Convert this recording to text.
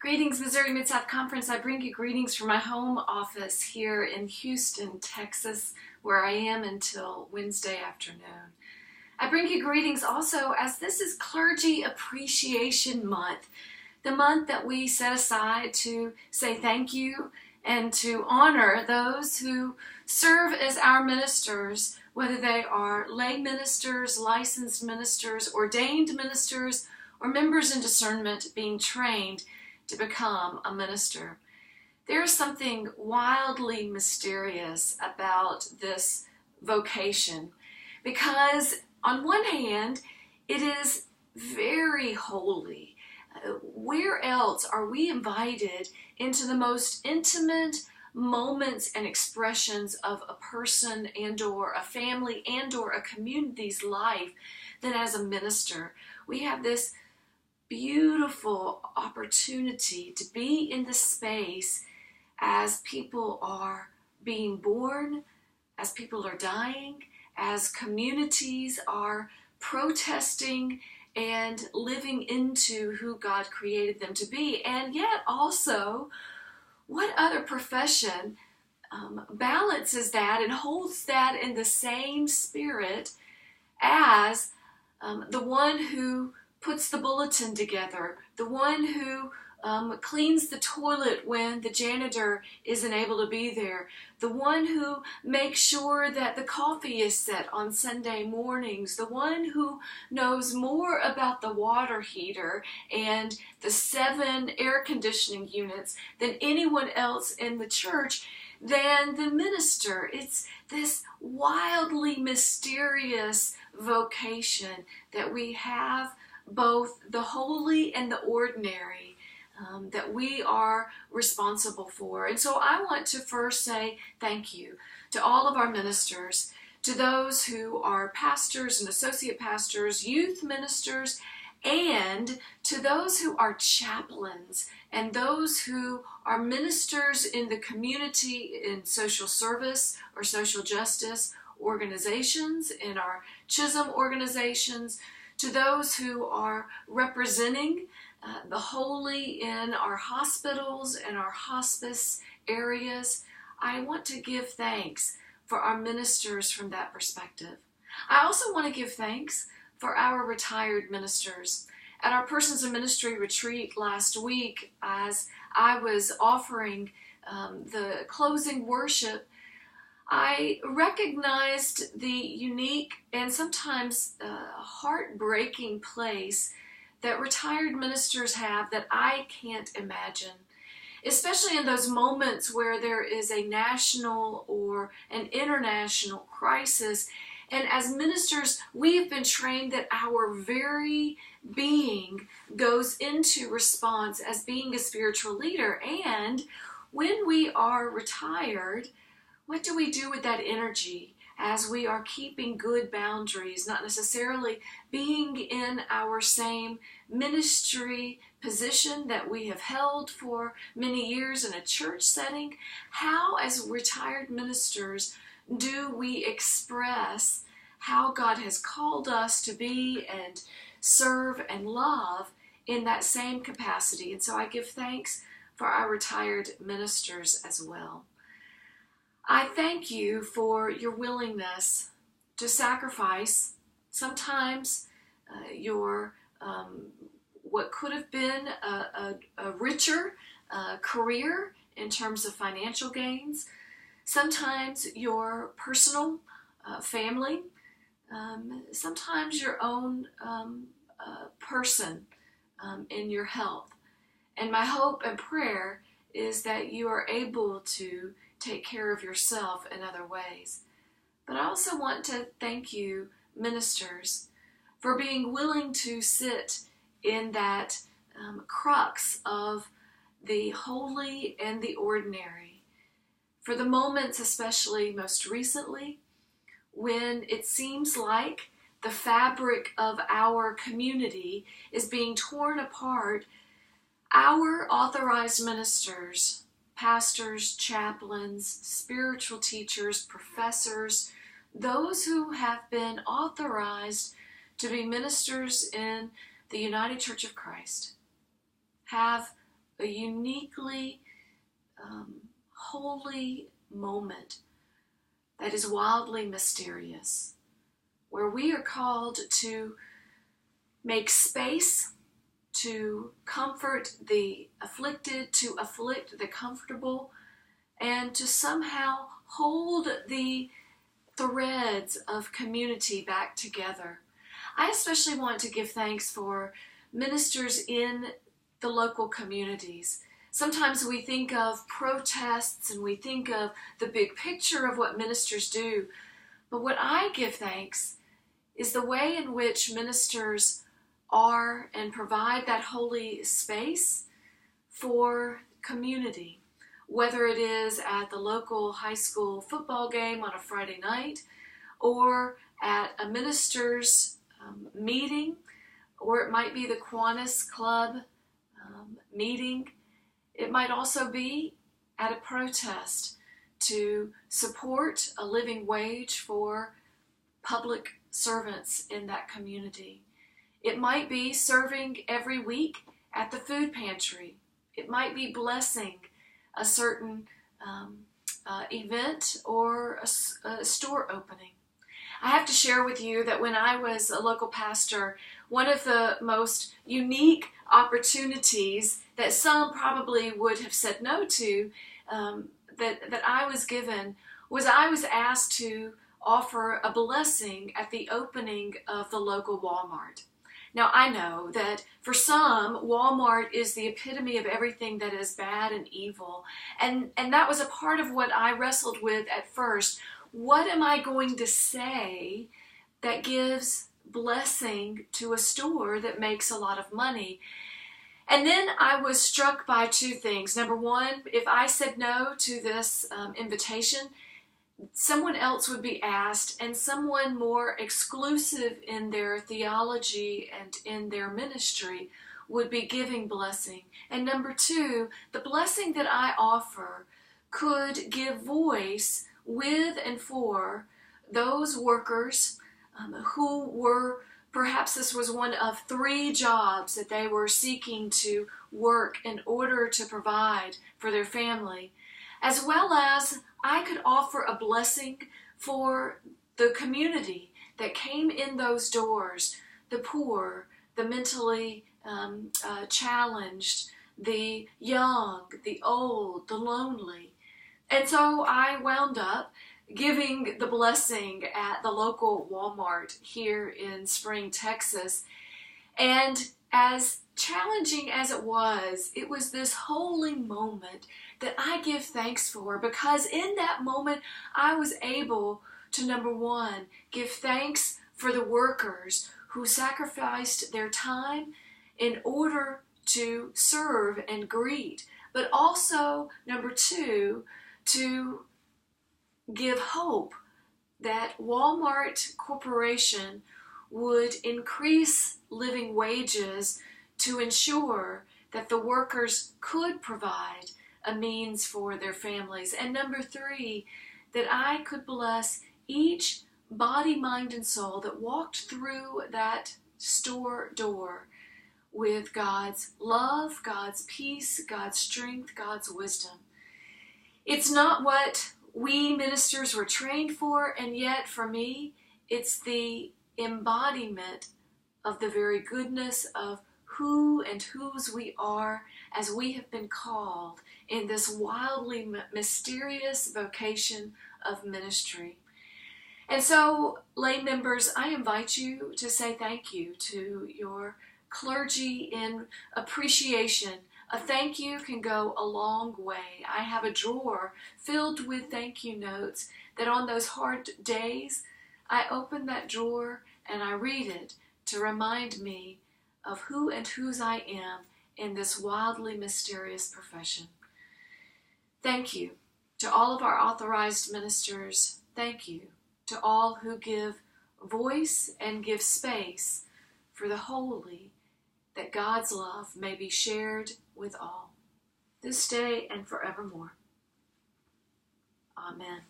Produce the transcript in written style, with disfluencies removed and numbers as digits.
Greetings, Missouri Mid-South Conference. I bring you greetings from my home office here in Houston, Texas, where I am until Wednesday afternoon. I bring you greetings also as this is Clergy Appreciation Month, the month that we set aside to say thank you and to honor those who serve as our ministers, whether they are lay ministers, licensed ministers, ordained ministers, or members in discernment being trained to become a minister. There is something wildly mysterious about this vocation because on one hand, it is very holy. Where else are we invited into the most intimate moments and expressions of a person and or a family and or a community's life than as a minister? We have this beautiful opportunity to be in the space as people are being born, as people are dying, as communities are protesting and living into who God created them to be. And yet also, what other profession balances that and holds that in the same spirit as the one who puts the bulletin together, the one who cleans the toilet when the janitor isn't able to be there, the one who makes sure that the coffee is set on Sunday mornings, the one who knows more about the water heater and the 7 air conditioning units than anyone else in the church, than the minister. It's this wildly mysterious vocation that we have, both the holy and the ordinary, that we are responsible for. And so I want to first say thank you to all of our ministers, to those who are pastors and associate pastors, youth ministers, and to those who are chaplains and those who are ministers in the community in social service or social justice organizations, in our Chisholm organizations, to those who are representing the holy in our hospitals and our hospice areas. I want to give thanks for our ministers from that perspective. I also want to give thanks for our retired ministers. At our Persons in Ministry retreat last week, as I was offering the closing worship, I recognized the unique and sometimes heartbreaking place that retired ministers have that I can't imagine, especially in those moments where there is a national or an international crisis. And as ministers, we have been trained that our very being goes into response as being a spiritual leader. And when we are retired, what do we do with that energy as we are keeping good boundaries, not necessarily being in our same ministry position that we have held for many years in a church setting? How, as retired ministers, do we express how God has called us to be and serve and love in that same capacity? And so I give thanks for our retired ministers as well. I thank you for your willingness to sacrifice sometimes your what could have been a richer career in terms of financial gains, sometimes your personal family, sometimes your own person in your health. And my hope and prayer is that you are able to take care of yourself in other ways. But I also want to thank you, ministers, for being willing to sit in that crux of the holy and the ordinary. For the moments, especially most recently, when it seems like the fabric of our community is being torn apart, our authorized ministers, pastors, chaplains, spiritual teachers, professors, those who have been authorized to be ministers in the United Church of Christ, have a uniquely holy moment that is wildly mysterious, where we are called to make space, to comfort the afflicted, to afflict the comfortable, and to somehow hold the threads of community back together. I especially want to give thanks for ministers in the local communities. Sometimes we think of protests and we think of the big picture of what ministers do, but what I give thanks is the way in which ministers are and provide that holy space for community, whether it is at the local high school football game on a Friday night, or at a minister's meeting, or it might be the Kiwanis Club meeting. It might also be at a protest to support a living wage for public servants in that community. It might be serving every week at the food pantry. It might be blessing a certain event or a store opening. I have to share with you that when I was a local pastor, one of the most unique opportunities that some probably would have said no to, that I was given, was I was asked to offer a blessing at the opening of the local Walmart. Now, I know that for some, Walmart is the epitome of everything that is bad and evil. And that was a part of what I wrestled with at first. What am I going to say that gives blessing to a store that makes a lot of money? And then I was struck by two things. Number one, if I said no to this invitation, someone else would be asked, and someone more exclusive in their theology and in their ministry would be giving blessing. And number two, the blessing that I offer could give voice with and for those workers who were, perhaps this was one of 3 jobs that they were seeking to work in order to provide for their family, as well as I could offer a blessing for the community that came in those doors, the poor, the mentally challenged, the young, the old, the lonely. And so I wound up giving the blessing at the local Walmart here in Spring, Texas. And as challenging as it was this holy moment that I give thanks for, because in that moment I was able to, number one, give thanks for the workers who sacrificed their time in order to serve and greet, but also, number two, to give hope that Walmart Corporation would increase living wages to ensure that the workers could provide a means for their families. And number 3, that I could bless each body, mind, and soul that walked through that store door with God's love, God's peace, God's strength, God's wisdom. It's not what we ministers were trained for, and yet for me, it's the embodiment of the very goodness of who and whose we are as we have been called in this wildly mysterious vocation of ministry. And so, lay members, I invite you to say thank you to your clergy in appreciation. A thank you can go a long way. I have a drawer filled with thank you notes that on those hard days, I open that drawer and I read it to remind me of who and whose I am in this wildly mysterious profession. Thank you to all of our authorized ministers. Thank you to all who give voice and give space for the holy, that God's love may be shared with all, this day and forevermore. Amen.